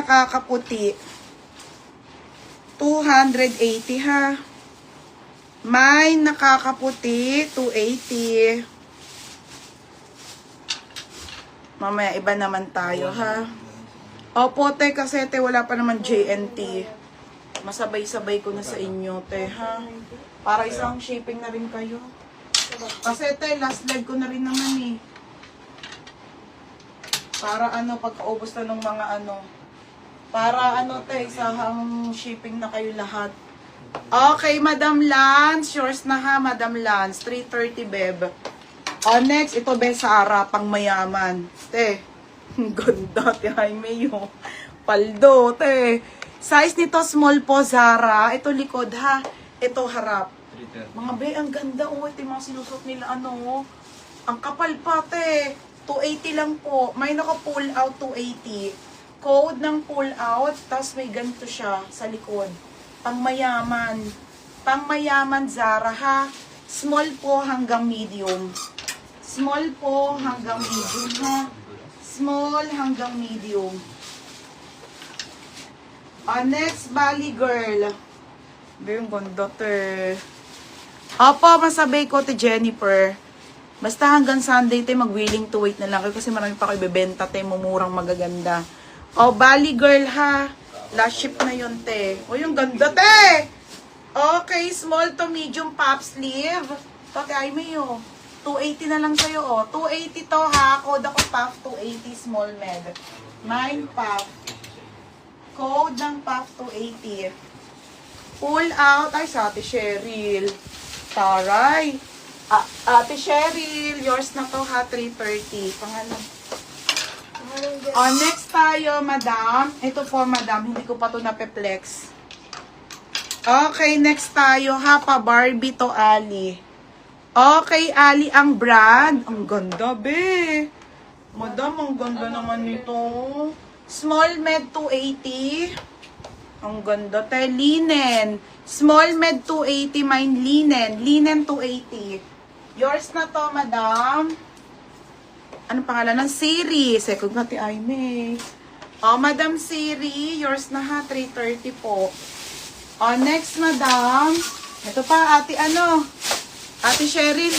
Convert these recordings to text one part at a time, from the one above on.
nakakaputi. 280 ha. May nakakaputi, 280. Mamaya iba naman tayo ha. Opo te, kasi te wala pa naman JNT. Masabay-sabay ko na sa inyo te ha. Para isang shipping na rin kayo. Kasi te, last leg ko na rin naman eh. Para ano, pagkaubos na ng mga ano. Para ano te, isang shipping na kayo lahat. Okay, Madam Lance. Yours na ha, Madam Lance. 330 beb. Next, ito be Sara, pang mayaman. Te, ganda, te, Jaime yung paldo, te. Size nito, small po, Zara. Ito likod, ha. Ito harap. Mga be, ang ganda, oh. Ito yung mga sinusot nila, ano. Ang kapal pa, te. 280 lang po. May naka-pull out, 280. Code ng pull out, tapos may ganito siya sa likod. Pang mayaman. Pang mayaman, Zara, ha. Small po hanggang medium. Small po hanggang medium, ha? Small hanggang medium. Next, Bali Girl. Yung ganda, te. Opo, masabay ko, te Jennifer. Basta hanggang Sunday, te, mag-willing to wait na lang kayo kasi marami pa kayo bebenta, te, mumurang magaganda. Bali Girl, ha? Last ship na yun, te. Yung ganda, te! Okay, small to medium pop sleeve. Ito, te, ay may 280 na lang sa'yo, 280 to, ha. Code ako, puff, 280, small med. Mine, puff. Code ng puff, 280. Pull out. Ay, sa Ate Cheryl. Taray. Ate Cheryl, yours na to, ha, 330. Pangalan. Next tayo, madam. Ito po, madam. Hindi ko pa to napeplex. Okay, next tayo, ha, pa Barbie to Ali. Okay, Ali ang brand. Ang ganda, be. Madam, ang ganda naman nito. Small med 280. Ang ganda, te. Linen. Small med 280, mine linen. Linen 280. Yours na to, madam. Anong pangalan ng Siri? Second na ti Aime. Madam Siri. Yours na ha, 330 po. Next, madam. Ito pa, ate ano. Ate Cheryl,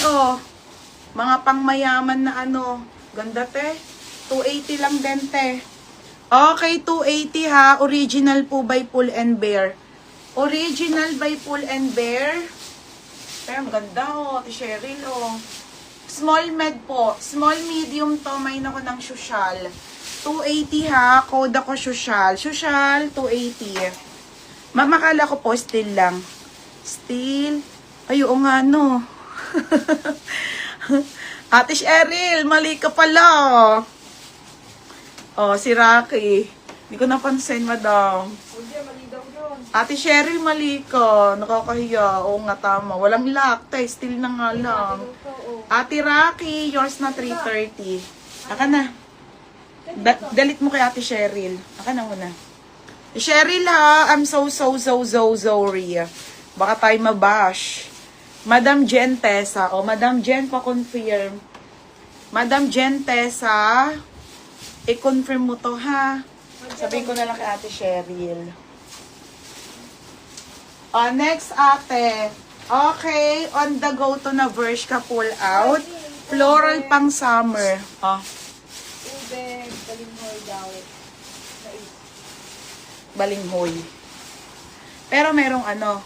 mga pangmayaman na ano. Ganda, te. 280 lang din, te. Okay, 280 ha. Original po by Pull and Bear. Original by Pull and Bear. Pero ang ganda, Ate Cheryl, Small med po. Small medium to. May ako ng social. 280 ha. Code ako social. Social, 280. Mamakala ko po, still lang. Still. Ay, oo nga, no. Ate Cheryl, mali ka pala. Si Rocky. Hindi ko napansin, madam. Mali daw yun. Ate Cheryl, mali ka. Nakakahiya. Oo nga, tama. Walang lock. Still na nga lang. Ate Rocky, yours na 330. Aka na. Dalit mo kay Ate Cheryl. Aka na muna. Cheryl ha, I'm so sorry. Baka tayo mabash. Madam Jen Tessa. Madam Jen pa-confirm. Madam Jen Tessa, i-confirm mo to ha. Sabihin ko na lang kay Ate Cheryl. Next ate. Okay, on the go to na verse ka pull out. Floral pang summer. Ube, balinghoy daw. Balinghoy. Pero merong ano.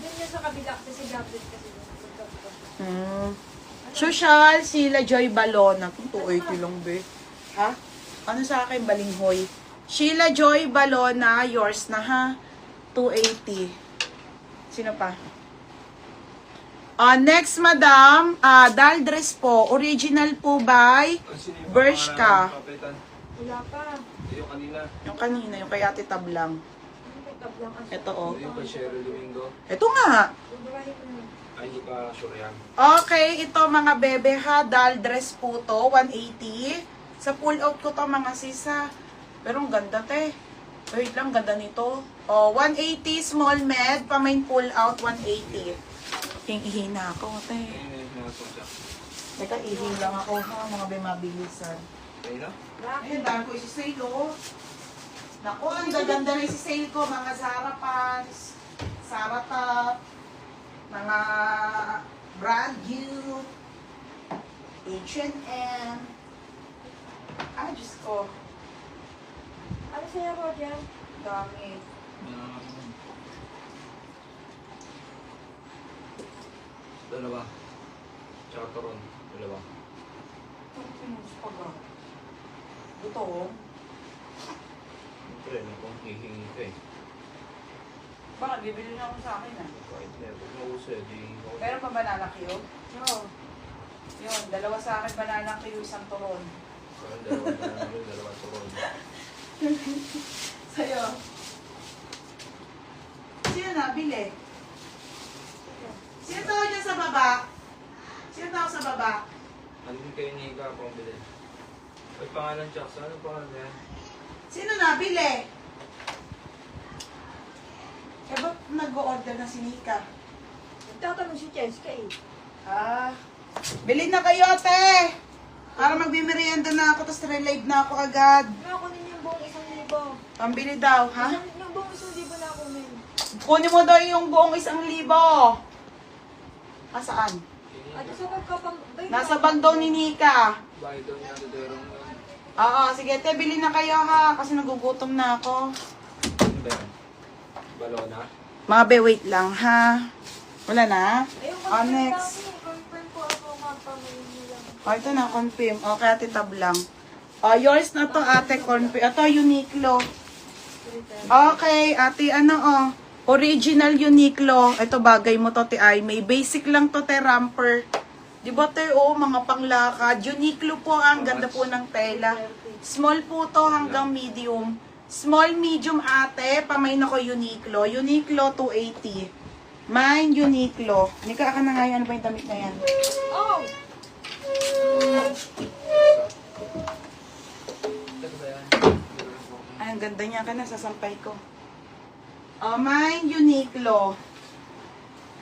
Doon niya sa kabila kasi gablet kasi. Social, Sheila Joy Balona. 280 lang, be. Ha? Ano sa akin, balinghoy? Sheila Joy Balona, yours na ha. 280. Sino pa? Next, madam. Dal dress po. Original po by Bershka. Wala pa. Yung kanina. Yung kanina, yung kay Ate Tablang. Ito, Yung kay Cheryl Domingo. Ito nga. Ay, hindi pa sure yan. Okay, ito mga bebe ha. Dal dress po to. 180. Sa pull out ko to mga sisa. Pero ang ganda, te. Wait lang, ganda nito. 180 small med. Pa-main pull out, 180. Ihina ako, te. Teka, ihi lang ako ha. Mga bemabilisan. Ayun na? Ayun, dahil ko isi-sale, Naku, ang gaganda na isi-sale ko. Mga Zara pants, Zara top, mga brand new, H&M. Ah, Diyos ko. Ano sa'yo ko dyan? Dami. Dalawa. Tsaka turon. Dalawa. Ito, pinus pa ba? Ito, oh. Siyempre, may kung hihingi ka eh. Bakit? Bibili na ako sa akin, ah. Kahit na, pag nauso eh, di ako. Meron pa banana Q? Oo. Yun, dalawa sa akin banana Q, isang turon. Parang dalawa na namin, dalawa turon. Sa'yo. Sino nabili? Sino tawag dyan sa baba? Sino tawag sa baba? Andun kayo ni Ika, pambili. May pangalan Chucks, ano pangalan niya? Sino nabili? Eh, ba't nag-o-order na si Nika? Nagtatanong si Cheska eh. Ah, bilhin na kayo, ate! Para magbimerienda na ako, tapos relive na ako agad. Nakunin yung buong 1,000. Pambili daw, ha? Yung buong 1,000 na kunin. Kunin mo daw yung buong 1,000. Ah, saan? At sa magkapang... Nasa bag daw ni Nika. Bahay daw niya, duderong yun. Oo, sige, te, bilhin na kayo, ha? Kasi nagugutom na ako. Ano ba yan? Balona? Mga be, wait lang, ha? Wala na? Ayun, Oh, next. confirm ko ako magpamilin nila. Oh, ito na, confirm. Okay, ate, tab lang. Oh, yours na to, ate, confirm. Ito, Uniqlo. Okay, ate, ano, oh. Original Uniqlo. Ito, bagay mo to, te, ay. May basic lang to, te, ramper. Di ba, te, oh, mga panglakad. Uniqlo po, ang ganda po ng tela. Small po to hanggang medium. Small, medium, ate. Pamain ako Uniqlo. Uniqlo, 280. Mine, Uniqlo. Nika, ka na nga yan. Ano ba yung damit na yan? Oh! Ano ba yan? Ay, ang ganda niya ka na. Sasampay ko. Mine, Uniqlo.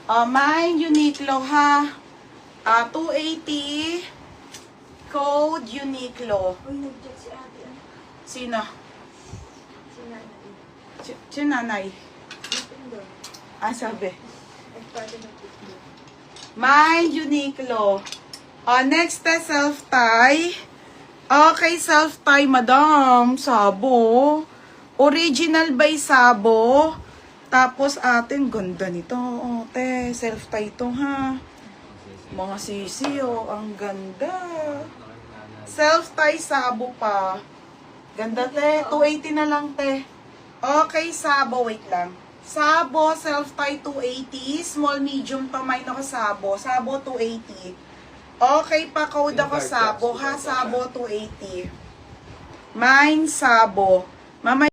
Mine, Uniqlo, ha? 280. Code, Uniqlo. Uy, nag-check si ate. Ano? Sino? Si nanay. Si nanay. Nintendo. Ah, sabi. Nagparte ng Nintendo. Mine, Uniqlo. Next, self-tie. Okay, self-tie, madam. Sabo. Original by Sabo. Tapos, atin, ganda nito. Oh, te, self-tie to, ha? Mga sisi, oh. Ang ganda. Self-tie, Sabo pa. Ganda, te. 280 na lang, te. Okay, Sabo. Wait lang. Sabo, self-tie 280. Small, medium pa. Mine ako Sabo. Sabo 280. Okay, pa-code ako Sabo. Ha, Sabo 280. Mine, Sabo. Mamaya